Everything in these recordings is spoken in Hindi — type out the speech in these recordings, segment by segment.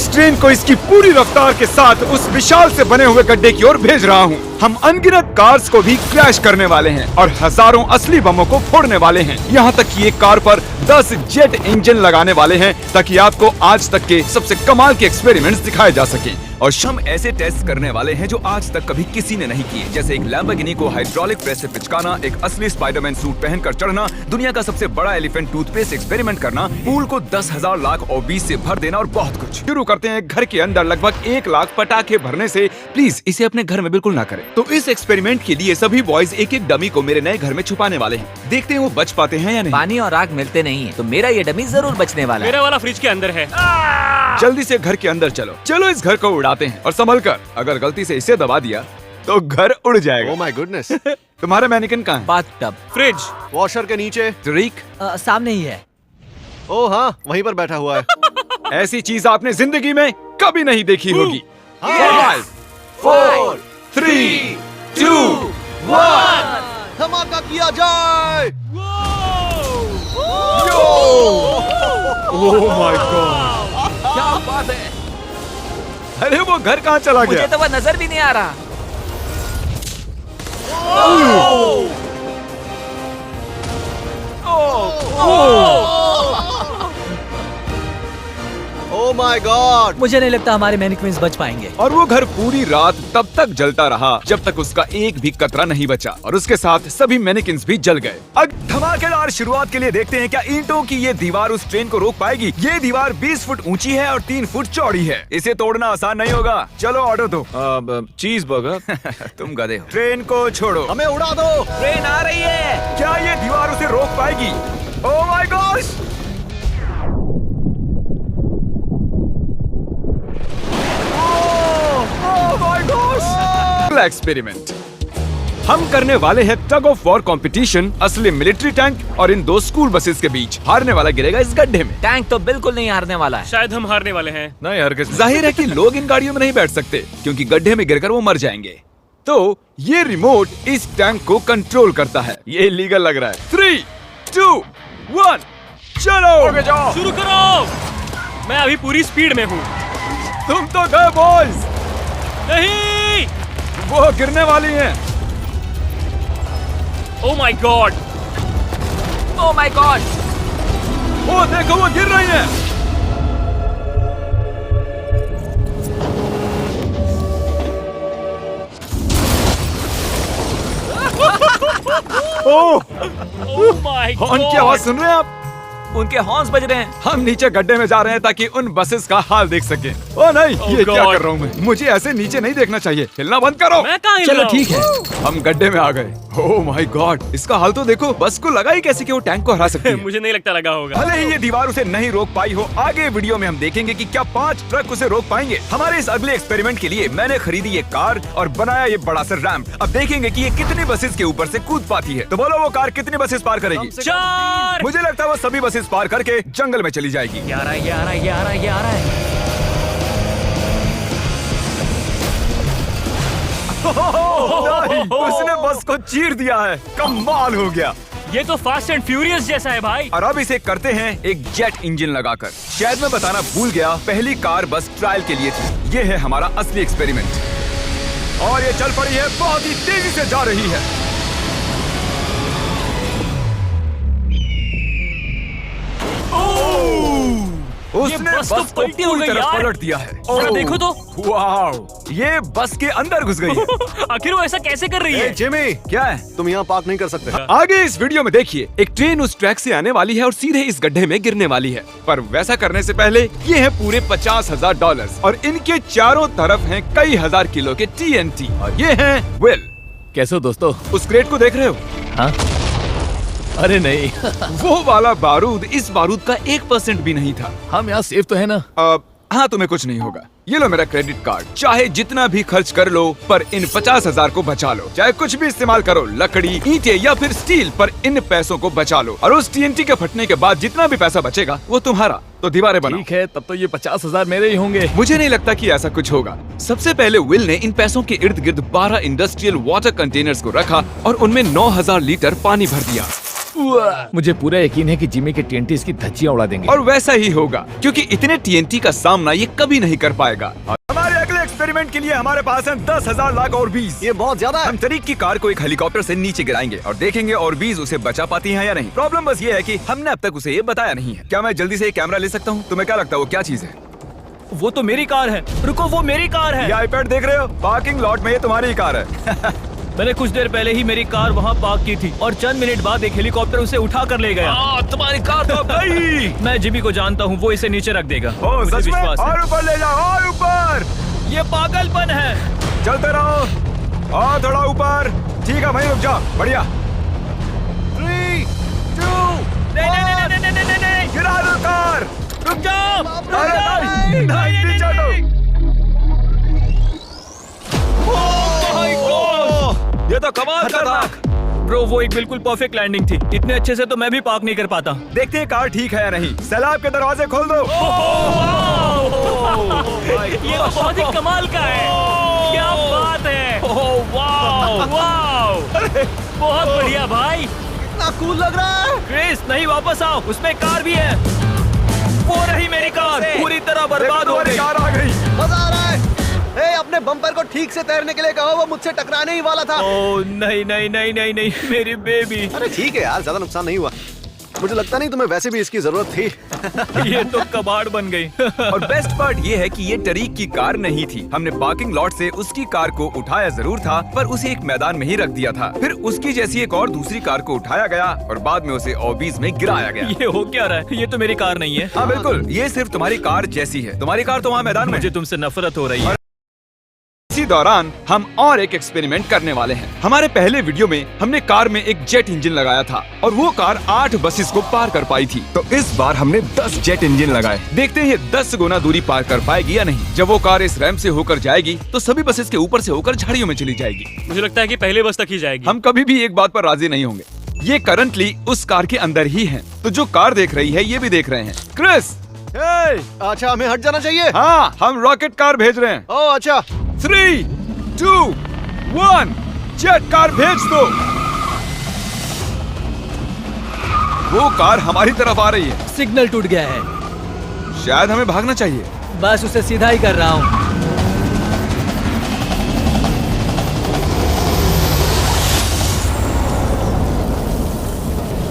इस ट्रेन को इसकी पूरी रफ्तार के साथ उस विशाल से बने हुए गड्ढे की ओर भेज रहा हूँ। हम अनगिनत कार्स को भी क्रैश करने वाले हैं और हजारों असली बमों को फोड़ने वाले हैं। यहाँ तक कि एक कार पर 10 जेट इंजन लगाने वाले हैं ताकि आपको आज तक के सबसे कमाल के एक्सपेरिमेंट्स दिखाए जा सकें। और हम ऐसे टेस्ट करने वाले हैं जो आज तक कभी किसी ने नहीं किए, जैसे एक लैम्बोर्गिनी को हाइड्रोलिक प्रेस से पिचकाना, एक असली स्पाइडरमैन सूट पहनकर चढ़ना, दुनिया का सबसे बड़ा एलिफेंट टूथपेस्ट एक्सपेरिमेंट करना, पूल को 10,000 लाख OB से भर देना और बहुत कुछ। शुरू करते हैं घर के अंदर लगभग 1 लाख पटाखे भरने से। प्लीज इसे अपने घर में बिल्कुल ना करें। तो इस एक्सपेरिमेंट के लिए सभी बॉयज एक एक डमी को मेरे नए घर में छुपाने वाले हैं। देखते हैं वो बच पाते हैं या नहीं। पानी और आग मिलते नहीं है, तो मेरा ये डमी जरूर बचने वाला है। मेरा वाला फ्रिज के अंदर है। जल्दी से घर के अंदर चलो इस घर को उड़ाते हैं और संभल कर, अगर गलती से इसे दबा दिया तो घर उड़ जाएगा। Oh my goodness. तुम्हारा मैनिकन कहाँ है? बाथटब। फ्रिज। वॉशर के नीचे। तरीक सामने ही है। ओह हाँ, वहीं पर बैठा हुआ है। ऐसी चीज आपने जिंदगी में कभी नहीं देखी होगी। 5 4 3 2 1 धमाका किया जाए। ओह माय गॉड, क्या बात है। अरे वो घर कहाँ चला मुझे गया? तो वह नजर भी नहीं आ रहा। ओह माय गॉड। मुझे नहीं लगता हमारे मैनिक्विन्स बच पाएंगे। और वो घर पूरी रात तब तक जलता रहा जब तक उसका एक भी कतरा नहीं बचा, और उसके साथ सभी मैनिकिन्स भी जल गए। अब धमाकेदार शुरुआत के लिए देखते हैं क्या ईंटों की ये दीवार उस ट्रेन को रोक पाएगी। ये दीवार 20 फुट ऊंची है और 3 फुट चौड़ी है। इसे तोड़ना आसान नहीं होगा। चलो ऑर्डर दो। चीज बर्गर। तुम गधे हो। ट्रेन को छोड़ो, हमें उड़ा दो। ट्रेन आ रही है। क्या ये दीवार उसे रोक पाएगी? ओह माय गॉश! एक्सपेरिमेंट हम करने वाले हैं टग ऑफ वॉर कंपटीशन असली मिलिट्री टैंक और इन 2 स्कूल बसेस के बीच। हारने वाला गिरेगा इस गड्ढे में। टैंक तो बिल्कुल नहीं हारने वाला है। शायद हम हारने वाले हैं। नहीं हरगिज़। जाहिर है कि लोग इन गाड़ियों में नहीं बैठ सकते क्योंकि गड्ढे में गिरकर वो मर जाएंगे। तो ये रिमोट इस टैंक को कंट्रोल करता है। ये इलीगल लग रहा है। 3 2 1 चलो जाओ। शुरू करो। मैं अभी पूरी स्पीड में हूँ। तुम तो गए बॉयज। नहीं। वो गिरने वाली हैं। ओह my god. Oh my God. वो देखो वो गिर रही हैं। ओह माय गॉड। हॉर्न की आवाज सुन रहे हैं आप? उनके हॉर्न्स बज रहे हैं। हम नीचे गड्ढे में जा रहे हैं ताकि उन बसेस का हाल देख सकें। ओ नहीं, ये क्या God. कर रहा हूँ मैं? मुझे ऐसे नीचे नहीं देखना चाहिए। हिलना बंद करो। मैं कहाँ हिल चलो रहा हूँ? ठीक है। हम गड्ढे में आ गए। ओह माय गॉड, इसका हाल तो देखो। बस को लगा ही कैसे कि वो टैंक को हरा सकती है। मुझे नहीं लगता लगा होगा। भले ही ये दीवार उसे नहीं रोक पाई हो, आगे वीडियो में हम देखेंगे कि क्या 5 ट्रक उसे रोक पाएंगे। हमारे इस अगले एक्सपेरिमेंट के लिए मैंने खरीदी ये कार और बनाया ये बड़ा सा रैंप। अब देखेंगे कि ये कितनी बसेस के ऊपर से कूद पाती है। तो बोलो वो कार कितनी बसेस पार करेगी? 4। मुझे लगता है वो सभी बसेस पार करके जंगल में चली जाएगी। ये आ रहा है, ये आ रहा है, ये आ रहा है, ये आ रहा है। उसने बस को चीर दिया है। कमाल हो गया। ये तो फास्ट एंड फ्यूरियस जैसा है भाई। और अब इसे करते हैं एक जेट इंजन लगाकर। शायद मैं बताना भूल गया, पहली कार बस ट्रायल के लिए थी। ये है हमारा असली एक्सपेरिमेंट और ये चल पड़ी है, बहुत ही तेजी से जा रही है। उसने बस तो बस को पलटी हो पूरी गई तरह यार। पलट दिया है। जरा देखो तो। वाओ, ये बस के अंदर घुस गई है। आखिर वो ऐसा कैसे कर रही ए, है? जिमी, क्या है? तुम यहाँ पार्क नहीं कर सकते। आगे इस वीडियो में देखिए, एक ट्रेन उस ट्रैक से आने वाली है और सीधे इस गड्ढे में गिरने वाली है। पर वैसा करने से पहले ये है पूरे $50,000 और इनके चारों तरफ हैं कई हजार किलो के TNT। और ये हैं विल। कैसे हो दोस्तों? उस क्रेट को देख रहे हो? हाँ? अरे नहीं। वो वाला बारूद इस बारूद का 1% भी नहीं था। हम यहाँ सेफ तो है ना? हाँ, तुम्हें कुछ नहीं होगा। ये लो मेरा क्रेडिट कार्ड। चाहे जितना भी खर्च कर लो, पर इन 50,000 को बचा लो। चाहे कुछ भी इस्तेमाल करो, लकड़ी, ईंटें या फिर स्टील, पर इन पैसों को बचा लो। और उस TNT के फटने के बाद जितना भी पैसा बचेगा वो तुम्हारा। तो दीवारें बनाओ। ठीक है, तब तो ये 50,000 मेरे ही होंगे। मुझे नहीं लगता कि ऐसा कुछ होगा। सबसे पहले विल ने इन पैसों के इर्द गिर्द 12 इंडस्ट्रियल वाटर कंटेनर्स को रखा और उनमें 9,000 लीटर पानी भर दिया। मुझे पूरा यकीन है कि जिमी के टीएनटी इसकी धज्जियां उड़ा देंगे। और वैसा ही होगा क्योंकि इतने टीएनटी का सामना ये कभी नहीं कर पाएगा। हमारे अगले एक्सपेरिमेंट के लिए हमारे पास है 10,000 लाख और बीज। ये बहुत ज्यादा है। हम तरीक की कार को एक हेलीकॉप्टर से नीचे गिराएंगे और देखेंगे और बीज उसे बचा पाती हैं या नहीं। प्रॉब्लम बस ये है कि हमने अब तक उसे ये बताया नहीं है। क्या मैं जल्दी से एक कैमरा ले सकता हूँ? तुम्हें क्या लगता है वो क्या चीज है? वो तो मेरी कार है। रुको, वो मेरी कार है। ये आईपैड देख रहे हो? पार्किंग लॉट में ये तुम्हारी कार है। मैंने कुछ देर पहले ही मेरी कार वहाँ पार्क की थी और चंद मिनट बाद एक हेलीकॉप्टर उसे उठा कर ले गया। तुम्हारी कार तो गई। मैं जिमी को जानता हूँ, वो इसे नीचे रख देगा। ओ, मुझे सच में? विश्वास है। और ऊपर ले जाओ, और ऊपर। ये पागलपन है। चलते रहो और थोड़ा ऊपर। ठीक है भाई, रुक जाओ। बढ़िया। 3, 2, नहीं, गिरा दो कार। रुक जाओ। अरे नहीं, नीचे हटो। ये तो कमाल का था। ब्रो, वो एक बिल्कुल परफेक्ट लैंडिंग थी। इतने अच्छे से तो मैं भी पार्क नहीं कर पाता। देखते हैं कार ठीक है या नहीं। सैलाब के दरवाजे खोल दो। ये तो बहुत ही कमाल का है। क्या बात है। वाओ, बहुत बढ़िया भाई। इतना कूल लग रहा है। क्रिस, नहीं, वापस आओ, उसमें कार भी है। वो रही मेरी कार, पूरी तरह बर्बाद हो गई। कार आ गई। मजा आ रहा है। ए, अपने बम्पर को ठीक से तैरने के लिए कहो, वो मुझसे टकराने ही वाला था। ओह नहीं, मेरी बेबी। अरे ठीक है यार, ज्यादा नुकसान नहीं हुआ। मुझे लगता नहीं तुम्हें वैसे भी इसकी जरूरत थी। ये तो कबाड़ बन गई। और बेस्ट पार्ट ये है कि ये टरीक की कार नहीं थी। हमने पार्किंग लॉट से उसकी कार को उठाया जरूर था, पर उसे एक मैदान में ही रख दिया था। फिर उसकी जैसी एक और दूसरी कार को उठाया गया और बाद में उसे ओबीज में गिराया गया। ये हो क्या रहा है? ये तो मेरी कार नहीं है। हाँ बिल्कुल, ये सिर्फ तुम्हारी कार जैसी है। तुम्हारी कार तो वहाँ मैदान में। मुझे तुमसे नफरत हो रही है। इसी दौरान हम और एक एक्सपेरिमेंट करने वाले हैं। हमारे पहले वीडियो में हमने कार में एक जेट इंजन लगाया था और वो कार 8 बसेस को पार कर पाई थी। तो इस बार हमने 10 जेट इंजन लगाए। देखते हैं ये 10 गुना दूरी पार कर पाएगी या नहीं। जब वो कार इस रैंप से होकर जाएगी तो सभी बसेस के ऊपर से होकर झाड़ियों में चली जाएगी। मुझे लगता है कि पहले बस तक ही जाएगी। हम कभी भी एक बात पर राजी नहीं होंगे। ये करंटली उस कार के अंदर ही है, तो जो कार देख रही है ये भी देख रहे हैं। क्रिस, अच्छा, हमें हट जाना चाहिए। हाँ, हम रॉकेट कार भेज रहे हैं। ओह अच्छा। 3, 2, 1, जेट कार भेज दो। वो कार हमारी तरफ आ रही है। सिग्नल टूट गया है। शायद हमें भागना चाहिए। बस उसे सीधा ही कर रहा हूँ।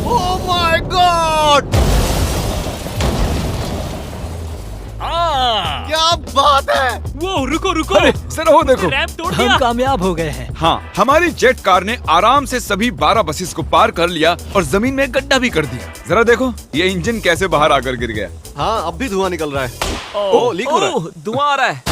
ओह माय गॉड, क्या बात है। वो रुको, अरे सर, वो देखो। रैंप तोड़ दिया। हम कामयाब हो गए हैं। हाँ, हमारी जेट कार ने आराम से सभी 12 बसेस को पार कर लिया और जमीन में गड्ढा भी कर दिया। जरा देखो ये इंजन कैसे बाहर आकर गिर गया। हाँ, अब भी धुआं निकल रहा है। ओह, लीक हो रहा है। धुआं आ रहा है।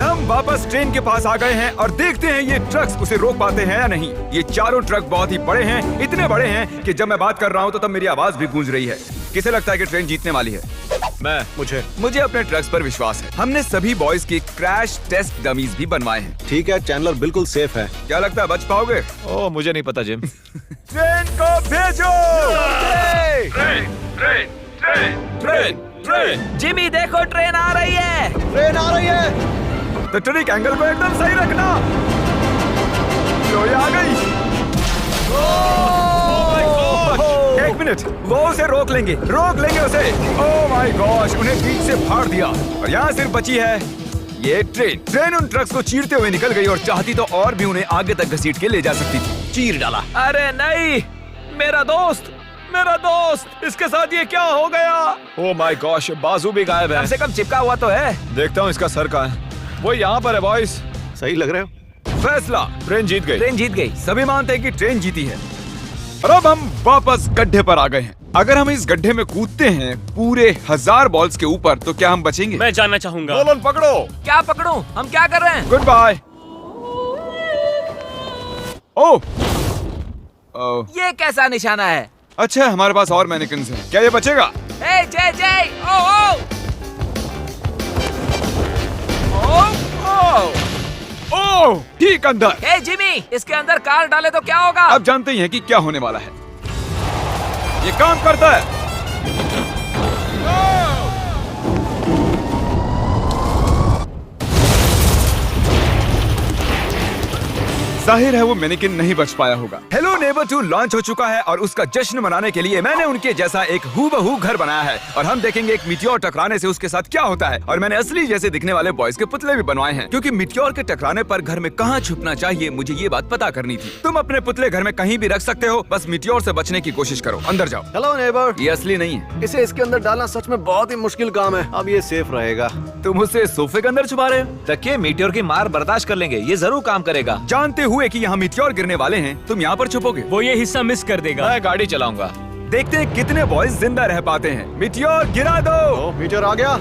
हम वापस ट्रेन के पास आ गए हैं और देखते हैं ये ट्रक्स उसे रोक पाते हैं या नहीं। ये चारों ट्रक बहुत ही बड़े हैं, इतने बड़े हैं कि जब मैं बात कर रहा हूँ तो तब मेरी आवाज भी गूंज रही है। किसे लगता है कि ट्रेन जीतने वाली है? मुझे अपने ट्रक्स पर विश्वास है। हमने सभी बॉयज की क्रैश टेस्ट डमीज भी बनवाए हैं। ठीक है, चैंडलर बिल्कुल सेफ है। क्या लगता है बच पाओगे? ओह, मुझे नहीं पता जिम। ट्रेन को भेजो। ट्रेन। जिमी देखो, ट्रेन आ रही है। ट्रेन आ रही है। तो ट्रिक एंगल को एकदम सही रखना। लो, ये आ गई। एक मिनट, वो उसे रोक लेंगे उसे। ओह माय गॉश, उन्हें बीच से फाड़ दिया और यहाँ सिर्फ बची है ये ट्रेन उन ट्रक्स को चीरते हुए निकल गई और चाहती तो और भी उन्हें आगे तक घसीट के ले जा सकती थी। चीर डाला। अरे नहीं, मेरा दोस्त, इसके साथ ये क्या हो गया? ओह माय गॉश, बाजू भी गायब कम है। से कम चिपका हुआ तो है। देखता हूँ इसका सर कहाँ है। वो यहाँ पर है बॉयज। सही लग रहे हो। फैसला, ट्रेन जीत गई। ट्रेन जीत गई। सभी मानते हैं कि ट्रेन जीती है। और अब हम वापस गड्ढे पर आ गए हैं। अगर हम इस गड्ढे में कूदते हैं पूरे 1000 बॉल्स के ऊपर तो क्या हम बचेंगे? मैं जानना चाहूंगा। नोलन पकड़ो। क्या पकड़ूं? हम क्या कर रहे हैं? Good bye. ओह, ये कैसा निशाना है? अच्छा, हमारे पास और मैनिकन्स हैं। क्या ये बचेगा? ए जय, ओह, ठीक अंदर। ए जिमी, इसके अंदर कार डाले तो क्या होगा? अब जानते ही हैं कि क्या होने वाला है। ये काम करता है। जाहिर है वो मैनेकिन नहीं बच पाया होगा। हेलो नेबर 2 लॉन्च हो चुका है और उसका जश्न मनाने के लिए मैंने उनके जैसा एक हूबहू घर बनाया है और हम देखेंगे एक मीटियोर टकराने से उसके साथ क्या होता है। और मैंने असली जैसे दिखने वाले बॉयज के पुतले भी बनवाए हैं, क्योंकि मीटियोर के टकराने पर घर में कहाँ छुपना चाहिए मुझे ये बात पता करनी थी। तुम अपने पुतले घर में कहीं भी रख सकते हो, बस मीटियोर से बचने की कोशिश करो। अंदर जाओ। हेलो नेबर, ये असली नहीं है। इसे इसके अंदर डालना सच में बहुत ही मुश्किल काम है। अब ये सेफ रहेगा। तुम उसे सोफे के अंदर छुपा रहे हो? तकिए मीटियोर की मार बर्दाश्त कर लेंगे, ये जरूर काम करेगा। जानते हुए कि यहाँ मीटियोर गिरने वाले हैं तुम यहाँ पर छुपोगे? वो ये हिस्सा मिस कर देगा। मैं गाड़ी चलाऊंगा। देखते हैं कितने बॉयज जिंदा रह पाते हैं। मीटियोर गिरा दो। ओ, मीटियोर आ गया।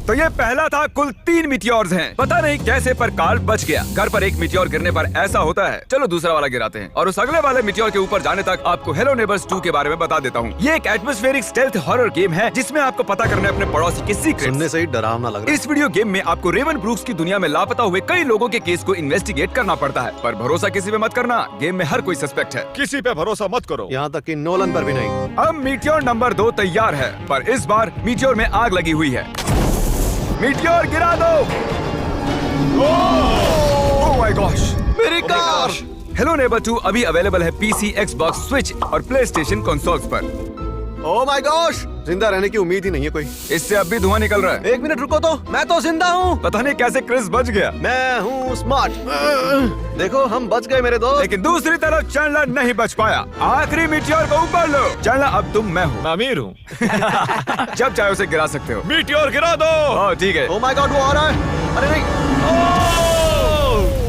तो ये पहला था। कुल 3 मीटियोर्स हैं। पता नहीं कैसे पर कार्ल बच गया। घर पर एक मीटियोर गिरने पर ऐसा होता है। चलो दूसरा वाला गिराते हैं और उस अगले वाले मीटियोर के ऊपर जाने तक आपको हेलो नेबर्स 2 के बारे में बता देता हूँ। ये एक एटमॉस्फेरिक स्टेल्थ हॉरर गेम है जिसमें आपको पता करना है अपने पड़ोसी के सीक्रेट्स। सुनने से ही डरावना लग रहा है। इस वीडियो गेम में आपको रेवन ब्रूक्स की दुनिया में लापता हुए कई लोगों के केस को इन्वेस्टिगेट करना पड़ता है, पर भरोसा किसी पे मत करना। गेम में हर कोई सस्पेक्ट है। किसी पे भरोसा मत करो। यहाँ तक कि नोलन पर भी नहीं। अब मीटियोर नंबर 2 तैयार है, पर इस बार मीटियोर में आग लगी हुई है। मीटियोर गिरा दो। ओह माय गॉश, मेरी कार। हेलो नेबर 2 अभी अवेलेबल है पीसी, एक्सबॉक्स, स्विच और प्ले स्टेशन कंसोल्स पर। ओह माय गॉश, जिंदा रहने की उम्मीद ही नहीं है कोई। इससे अब भी धुआं निकल रहा है। 1 मिनट रुको तो, मैं तो जिंदा हूँ। पता नहीं कैसे क्रिस बच गया, मैं हूँ स्मार्ट। देखो हम बच गए मेरे दोस्त। लेकिन दूसरी तरफ चैंडलर नहीं बच पाया। आखिरी मीटियोर को ऊपर लो। चैंडलर अब तुम मैं हूँ। मैं अमीर हूँ। जब चाहे उसे गिरा सकते हो। मीटियोर गिरा दो। हाँ ठीक है। ओह माय गॉड, वो आ रहा है। अरे नहीं,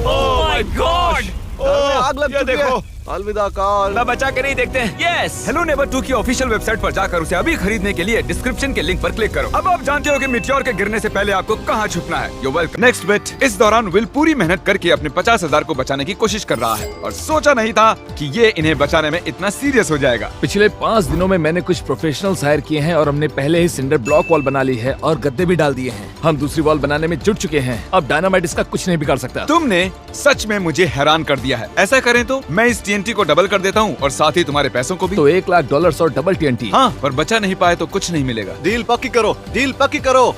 ओह माय गॉड! घर में आग लग ये चुकी है। देखो। अलविदा कार्ल। मैं बचा के नहीं देखते हैं। यस। हेलो नेबर 2 की ऑफिशियल वेबसाइट पर जाकर उसे अभी खरीदने के लिए डिस्क्रिप्शन के लिंक पर क्लिक करो। अब आप जानते हो कि मीटियोर के गिरने से पहले आपको कहाँ छुपना है। You welcome. Next bit. इस दौरान विल पूरी मेहनत करके अपने 50,000 को बचाने की कोशिश कर रहा है और सोचा नहीं था कि ये इन्हें बचाने में इतना सीरियस हो जाएगा। पिछले 5 दिनों में मैंने कुछ प्रोफेशनल्स हायर किए हैं और हमने पहले ही सिंडर ब्लॉक वॉल बना ली है और गद्दे भी डाल दिए हैं। हम दूसरी वॉल बनाने में जुट चुके हैं। अब डायनामाइट इसका कुछ नहीं बिगाड़ सकता। तुमने सच में मुझे हैरान कर दिया है। ऐसा करें तो मैं इस TNT को डबल कर देता हूँ और साथ ही तुम्हारे पैसों को भी। तो $1,00,000 और डबल TNT। हाँ, पर बचा नहीं पाए तो कुछ नहीं मिलेगा। डील पक्की करो, डील पक्की करो।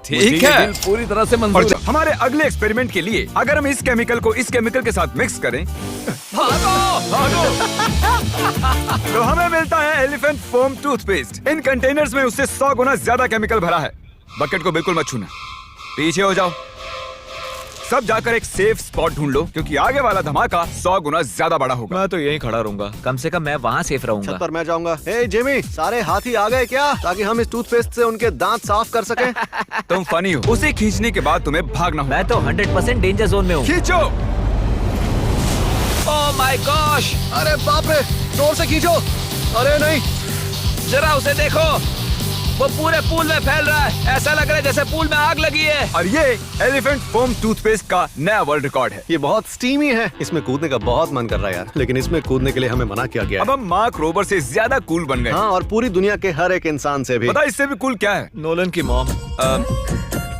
ठीक है। डील पूरी तरह से और मंजूर है। हमारे अगले एक्सपेरिमेंट के लिए अगर हम इस केमिकल को इस केमिकल के साथ मिक्स करें तो हमें मिलता है एलिफेंट फोम टूथपेस्ट। इन कंटेनर्स में उससे 100 गुना ज्यादा केमिकल भरा है। बकेट को बिल्कुल मत छूना, पीछे हो जाओ। सब जाकर एक सेफ स्पॉट ढूंढ लो, क्योंकि आगे वाला धमाका 100 गुना ज्यादा बड़ा होगा। मैं तो यहीं खड़ा रहूंगा, कम से कम मैं वहाँ सेफ रहूंगा। छत पर मैं जाऊंगा। हे जिमी, सारे हाथी आ गए क्या, ताकि हम इस टूथपेस्ट से उनके दांत साफ कर सकें? तुम फनी हो। उसे खींचने के बाद तुम्हें भागना होगा। मैं तो 100% डेंजर जोन में हूँ। खींचो। ओह माय गॉश, अरे बाप रे, जोर से खींचो। अरे नहीं, जरा उसे देखो, वो पूरे पूल में फैल रहा है। ऐसा लग रहा है जैसे पूल में आग लगी है। और ये एलिफेंट फोम टूथपेस्ट का नया वर्ल्ड रिकॉर्ड है। ये बहुत स्टीमी है। इसमें कूदने का बहुत मन कर रहा है यार, लेकिन इसमें कूदने के लिए हमें मना किया गया अब है। हम मार्क रोबर से ज्यादा कूल बन गए। हाँ, और पूरी दुनिया के हर एक इंसान से भी। पता इससे भी कूल क्या है? नोलन की मॉम।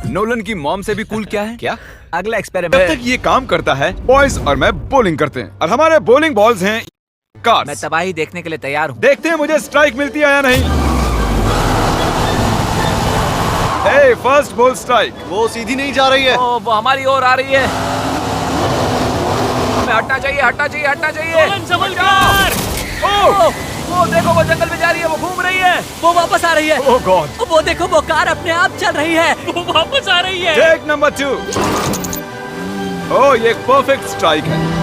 नोलन की मॉम से भी कूल क्या है? क्या? अगला जब एक्सपेरिमेंट। तक ये काम करता है, बॉयज और मैं बॉलिंग करते हैं और हमारे बॉलिंग बॉल्स हैं मैं कार्स। तबाही देखने के लिए तैयार हूँ। देखते हैं मुझे स्ट्राइक मिलती है या नहीं। हे, फर्स्ट बॉल स्ट्राइक। वो सीधी नहीं जा रही है। ओह, वो हमारी ओर आ रही है। हमें हटना चाहिए, हटना चाहिए, हटना चाहिए। नोलन, संभल कर! ओह, वो देखो, वो जंगल में जा रही है, वो घूम रही है। वो वापस आ रही है। ओह गॉड। वो देखो, वो कार अपने आप चल रही है। वो वापस आ रही है। Take number 2। ओह, ये एक परफेक्ट स्ट्राइक है।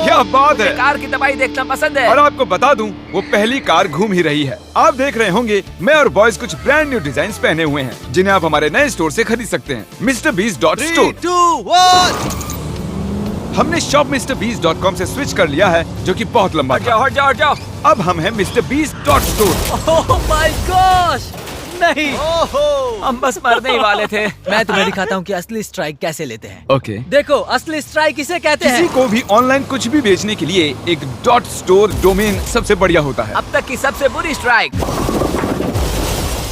क्या बात है। कार की तबाही देखना पसंद है। और आपको बता दूं, वो पहली कार घूम ही रही है। आप देख रहे होंगे मैं और बॉयज कुछ ब्रांड न्यू डिजाइन पहने हुए हैं, जिन्हें आप हमारे नए स्टोर से खरीद सकते हैं, MrBeast.store। 3, 2, 1। हमने shopMrBeast.com से स्विच कर लिया है, जो कि बहुत लंबा हट जाओ, था। हट जाओ, हट जाओ। अब हम हैं MrBeast.store। Oh my gosh! नहीं, ओहो, हम बस मरने ही वाले थे। मैं तुम्हें दिखाता हूँ कि असली स्ट्राइक कैसे लेते हैं। ओके। देखो, असली स्ट्राइक इसे कहते किसी हैं। को भी ऑनलाइन कुछ भी बेचने के लिए एक .store डोमेन सबसे बढ़िया होता है। अब तक की सबसे बुरी स्ट्राइक।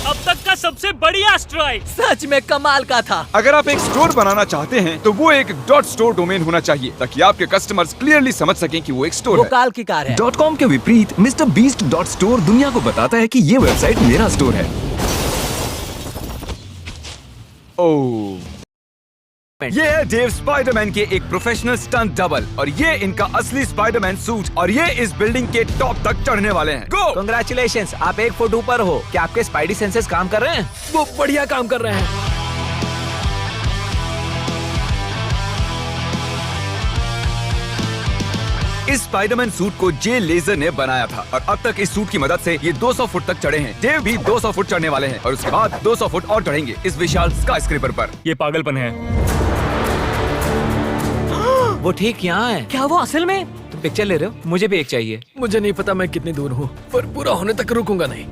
अब तक का सबसे बढ़िया स्ट्राइक। सच में कमाल का था। अगर आप एक स्टोर बनाना चाहते हैं तो वो एक .store डोमेन होना चाहिए ताकि आपके कस्टमर्स क्लियरली समझ सकें कि वो एक स्टोर वो है। काल की कार है। .com के विपरीत मिस्टर बीस्ट .store दुनिया को बताता है कि ये वेबसाइट मेरा स्टोर है। ओह, ये है डेव स्पाइडरमैन के एक प्रोफेशनल स्टंट डबल और ये इनका असली स्पाइडरमैन सूट और ये इस बिल्डिंग के टॉप तक चढ़ने वाले हैं। गो! Congratulations, आप 1 फुट ऊपर हो। क्या आपके स्पाइडी सेंसेस काम कर रहे हैं? वो बढ़िया काम कर रहे हैं। इस स्पाइडरमैन सूट को जे लेजर ने बनाया था और अब तक इस सूट की मदद से ये 200 फुट तक चढ़े हैं। डेव भी 200 फुट चढ़ने वाले हैं और उसके बाद 200 फुट और चढ़ेंगे इस विशाल स्काईस्क्रेपर पर। ये पागलपन है। वो ठीक यहाँ है। क्या वो असल में? तुम पिक्चर ले रहे हो? मुझे भी एक चाहिए। मुझे नहीं पता मैं कितनी दूर हूँ, पर पूरा होने तक रुकूंगा नहीं।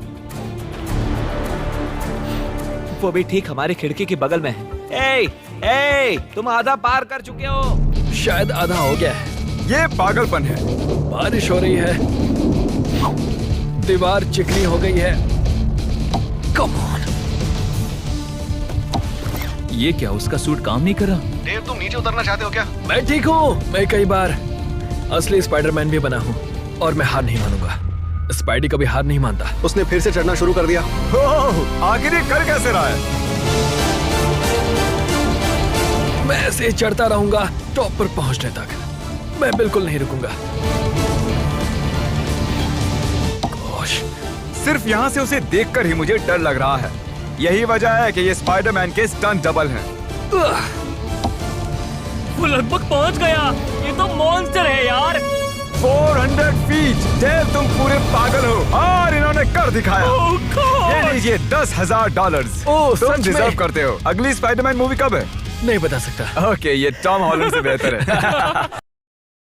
वो भी ठीक हमारी खिड़की के बगल में है। ए, तुम आधा पार कर चुके हो। शायद आधा हो गया है। ये पागलपन है। बारिश हो रही है, दीवार चिकनी हो गई है। Come on. ये क्या, उसका सूट काम नहीं कर रहा? देव, तुम नीचे उतरना चाहते हो क्या? मैं ठीक हूँ। मैं कई बार असली स्पाइडरमैन भी बना हूँ और मैं हार नहीं मानूंगा। स्पाइडी कभी हार नहीं मानता। उसने फिर से चढ़ना शुरू कर दिया। ओह, आखिर ये कर कैसे रहा है? मैं ऐसे ही चढ़ता रहूंगा टॉप पर पहुंचने तक। मैं बिल्कुल नहीं रुकूंगा। गोश, सिर्फ यहाँ से उसे देखकर ही मुझे डर लग रहा है। यही वजह है कि ये स्पाइडरमैन के स्टंट डबल हैं। वो लगभग पहुंच गया। ये तो मॉन्स्टर है यार। 400 फीट। डेव, तुम पूरे पागल हो और इन्होंने कर दिखाया। Oh, God! ये लीजिए $10,000। ओह, तुम सच में? डिजर्व करते हो। अगली स्पाइडरमैन मूवी कब है? नहीं बता सकता। ओके, ये टॉम हॉलैंड से बेहतर है।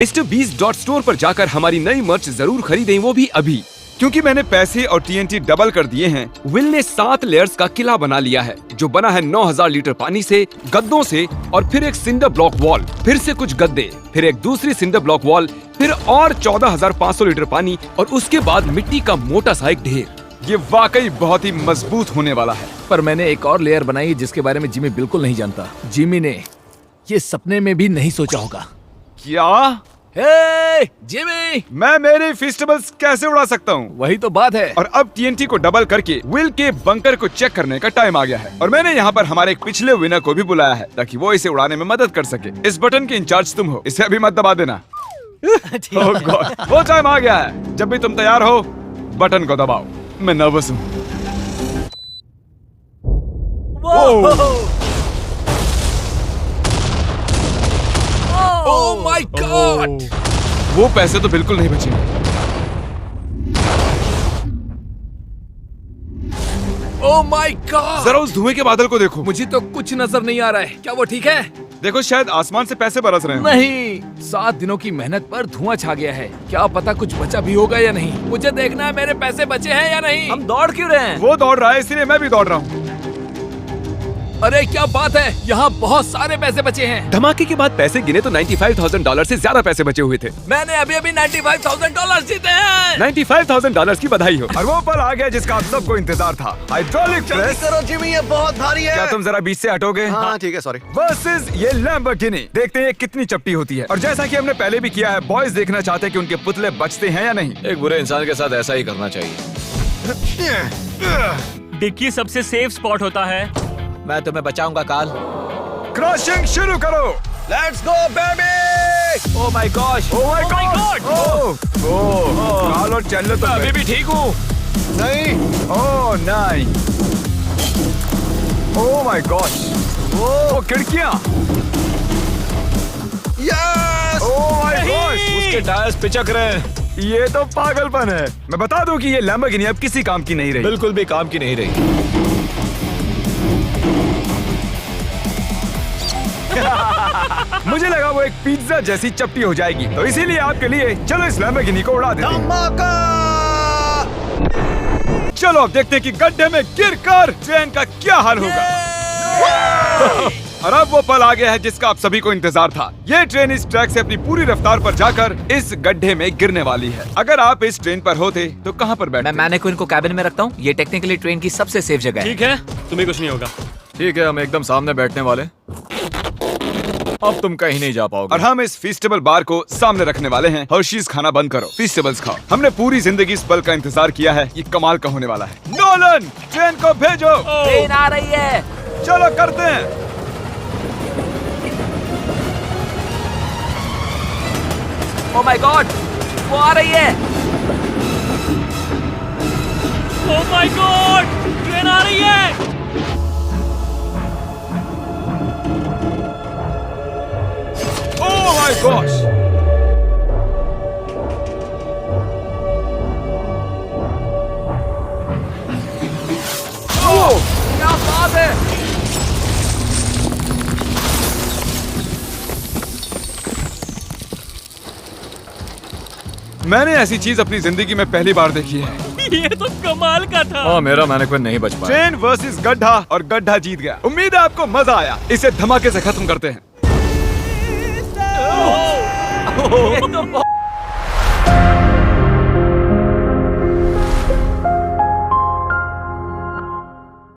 मिस्टर बीस्ट .store पर जाकर हमारी नई मर्च जरूर खरीदें, वो भी अभी, क्योंकि मैंने पैसे और TNT डबल कर दिए हैं। विल ने 7 लेयर्स का किला बना लिया है जो बना है 9000 लीटर पानी से, गद्दों से और फिर एक सिंडर ब्लॉक वॉल, फिर से कुछ गद्दे, फिर एक दूसरी सिंडर ब्लॉक वॉल, फिर और 14500 लीटर पानी और उसके बाद मिट्टी का मोटा सा एक ढेर। ये वाकई बहुत ही मजबूत होने वाला है। पर मैंने एक और लेयर बनाई जिसके बारे में जिमी बिल्कुल नहीं जानता। जिमी ने ये सपने में भी नहीं सोचा होगा। क्या? हे जिमी, मैं मेरे फेस्टिवल्स कैसे उड़ा सकता हूँ? वही तो बात है। और अब TNT को डबल करके विल के बंकर को चेक करने का टाइम आ गया है और मैंने यहाँ पर हमारे एक पिछले विनर को भी बुलाया है ताकि वो इसे उड़ाने में मदद कर सके। इस बटन के इंचार्ज तुम हो, इसे अभी मत दबा देना। Oh God, वो टाइम आ गया है। जब भी तुम तैयार हो बटन को दबाओ। मैं नर्वस हूँ। ओह माय गॉड! वो पैसे तो बिल्कुल नहीं बचेंगे। ओह माय गॉड! जरा उस धुएं के बादल को देखो। मुझे तो कुछ नजर नहीं आ रहा है। क्या वो ठीक है? देखो, शायद आसमान से पैसे बरस रहे हैं। नहीं, 7 दिनों की मेहनत पर धुआं छा गया है। क्या पता कुछ बचा भी होगा या नहीं। मुझे देखना है मेरे पैसे बचे हैं या नहीं। हम दौड़ क्यों रहे हैं? वो दौड़ रहा है इसीलिए मैं भी दौड़ रहा हूँ। अरे क्या बात है, यहाँ बहुत सारे पैसे बचे हैं। धमाके के बाद पैसे गिने तो $95,000 से ज्यादा पैसे बचे हुए थे। मैंने अभी अभी $95,000 जीते हैं। $95,000 की बधाई हो। और वो पल आ गया जिसका आप सबको इंतजार था। Hydraulic press. करो जिमी, ये बहुत भारी है। क्या तुम जरा बीच से हटोगे? हाँ ठीक है, सॉरी। वर्सेस ये लैम्बोर्गिनी। देखते हैं कितनी चपटी होती है। और जैसा कि हमने पहले भी किया है, बॉयज देखना चाहते हैं कि उनके पुतले बचते हैं या नहीं। एक बुरे इंसान के साथ ऐसा ही करना चाहिए। डिक्की सबसे सेफ स्पॉट होता है। मैं तुम्हें बचाऊंगा काल। क्रशिंग शुरू करो। Let's go baby! Oh my gosh! Oh my god! Oh, काल और चैनल तो अभी भी ठीक हूँ। नहीं, ओह नहीं। ओह माय गॉश! ओह खिड़कियाँ! यस! Oh my gosh! उसके टायर्स पिचक रहे हैं। ये तो पागलपन है। मैं बता दूं कि ये लैम्बोर्गिनी अब किसी काम की नहीं रही। बिल्कुल भी काम की नहीं रही। मुझे लगा वो एक पिज्जा जैसी चपटी हो जाएगी, तो इसीलिए आपके लिए चलो इस लैम्बोर्गिनी को उड़ा देते हैं। धमाका! चलो अब देखते हैं कि गड्ढे में गिरकर ट्रेन का क्या हाल होगा। और अब वो पल आ गया है जिसका आप सभी को इंतजार था। ये ट्रेन इस ट्रैक से अपनी पूरी रफ्तार पर जाकर इस गड्ढे में गिरने वाली है। अगर आप इस ट्रेन पर होते तो कहाँ पर बैठते? मैं मैनेक्विन को कैबिन में रखता हूँ। ये टेक्निकली ट्रेन की सबसे सेफ जगह है। ठीक है, तुम्हें कुछ नहीं होगा। ठीक है, हम एकदम सामने बैठने वाले। अब तुम कहीं नहीं जा पाओगे। और हम इस फीस्टेबल बार को सामने रखने वाले हैं। हर्शीज खाना बंद करो, फीस्टेबल्स खाओ। हमने पूरी जिंदगी इस पल का इंतजार किया है। ये कमाल का होने वाला है। नोलन, ट्रेन को भेजो। ट्रेन आ रही है। चलो करते हैं। ओह माय गॉड, वो आ रही है। ओह माय गॉड, ट्रेन आ रही है। Oh my gosh! ओह, क्या बात है। मैंने ऐसी चीज अपनी जिंदगी में पहली बार देखी है। ये तो कमाल का था। हाँ, मेरा मैनेक्विन नहीं बच पाया। ट्रेन वर्सेस गड्ढा और गड्ढा जीत गया। उम्मीद है आपको मजा आया। इसे धमाके से खत्म करते हैं। ये तो